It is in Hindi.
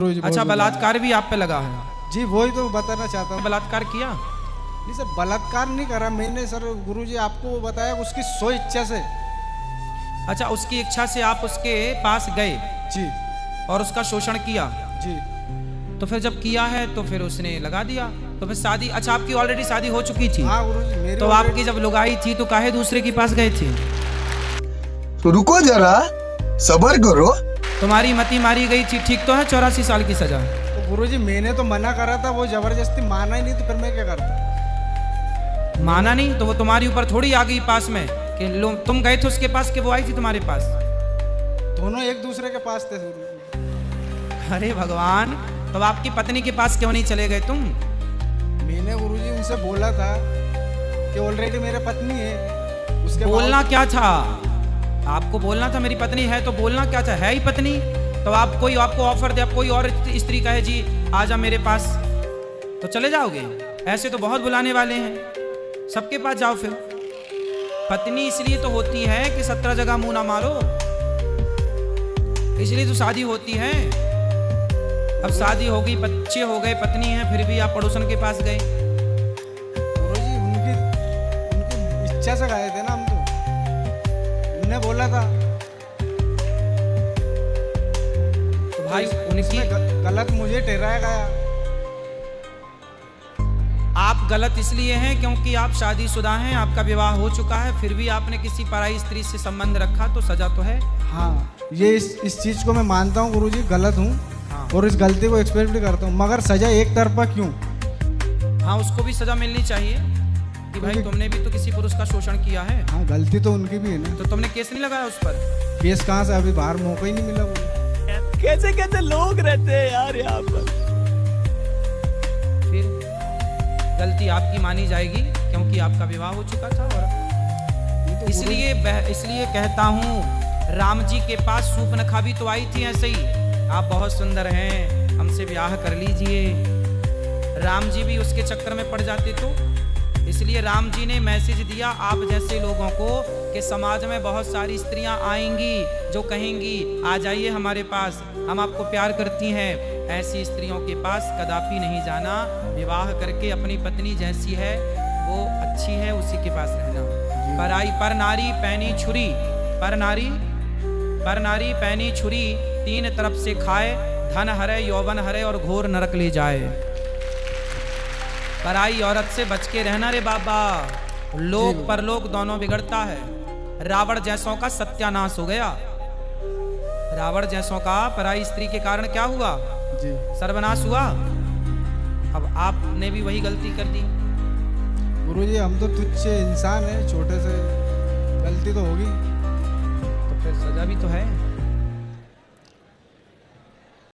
अच्छा, बलात्कार भी आप पे लगा है? जी वही तो बताना चाहता हूँ। बलात्कार किया? नहीं सर, बलात्कार नहीं करा मैंने सर, गुरुजी आपको बताया उसकी स्व इच्छा से। अच्छा, उसकी इच्छा से आप उसके पास गए जी और उसका शोषण किया? जी। तो फिर जब किया है तो फिर उसने लगा दिया, तो फिर शादी, अच्छा आपकी ऑलरेडी शादी हो चुकी थी? हाँ गुरुजी, मेरी तो आपकी जब लुगाई थी तो काहे दूसरे के पास गए थे? तो रुको जरा, सब्र करो। तुम्हारी मती मारी गई थी, ठीक तो है? 84 साल की सजा। तो गुरुजी मैंने तो मना करा था, वो जबरदस्ती माना ही नहीं, तो फिर मैं क्या करता? माना नहीं तो वो तुम्हारी ऊपर थोड़ी आ गई पास में कि तुम गए थे उसके पास कि वो आई थी तुम्हारे पास? दोनों एक दूसरे के पास थे गुरुजी। अरे भगवान, तो आपकी पत्नी के पास क्यों नहीं चले गए तुम? मैंने गुरुजी उनसे बोला था कि ऑलरेडी मेरे पत्नी है, उसके बोलना क्या था आपको? बोलना था मेरी पत्नी है, तो बोलना क्या था? है ही पत्नी। तो आप कोई आपको ऑफर दे, आप कोई और स्त्री कहे जी आजा मेरे पास, तो चले जाओगे? ऐसे तो बहुत बुलाने वाले हैं, सबके पास जाओ। फिर पत्नी इसलिए तो होती है कि 17 जगह मुंह ना मारो, इसलिए तो शादी होती है। अब शादी हो गई, बच्चे हो गए, पत्नी है, फिर भी आप पड़ोसन के पास गए। गुरुजी उनकी इच्छा से गए थे ना हम, तो उन्होंने बोला था। तो भाई उनकी गलत मुझे ठहराया गया। आप गलत इसलिए हैं क्योंकि आप शादीशुदा हैं, आपका विवाह हो चुका है, फिर भी आपने किसी पराई स्त्री से संबंध रखा, तो सजा तो है। हाँ, ये इस चीज को मैं मानता हूँ गुरुजी, गलत हूँ। हाँ। और इस गलती को एक्सपेक्ट भी करता हूँ, मगर सजा एक तरफा क्यों? हाँ, उसको भी सजा मिलनी चाहिए कि भाई तुमने भी तो किसी पुरुष का शोषण किया है। हाँ, गलती तो उनकी भी है ना। तो तुमने केस नहीं लगाया उस पर? केस कहाँ से, अभी बाहर मौका ही नहीं मिला मुझे। कैसे कैसे लोग रहते हैं यार यहाँ पर। फिर गलती आपकी मानी जाएगी क्योंकि आपका विवाह हो चुका था। और इसलिए कहता हूँ, राम जी के पास सूर्पनखा भी तो आई थी ऐसे ही, आप बहुत सुंदर हैं, हमसे ब्याह कर लीजिए। राम जी भी उसके चक्कर में पड़ जाते तो। इसलिए राम जी ने मैसेज दिया आप जैसे लोगों को कि समाज में बहुत सारी स्त्रियां आएंगी जो कहेंगी आ जाइए हमारे पास, हम आपको प्यार करती हैं। ऐसी स्त्रियों के पास कदापि नहीं जाना। विवाह करके अपनी पत्नी जैसी है वो अच्छी है, उसी के पास रहना। पराई पर नारी पैनी छुरी, पर नारी पैनी छुरी, तीन तरफ से खाए, धन हरे यौवन हरे और घोर नरक ले जाए। पराई औरत से बच के रहना रे बाबा, लोक परलोक दोनों बिगड़ता है। रावण जैसों का सत्यानाश हो गया। रावण जैसों का पराई स्त्री के कारण क्या हुआ? जी सर्वनाश हुआ। अब आपने भी वही गलती कर दी। गुरुजी, हम तो तुच्छ इंसान हैं, छोटे से गलती तो होगी। तो फिर सजा भी तो है।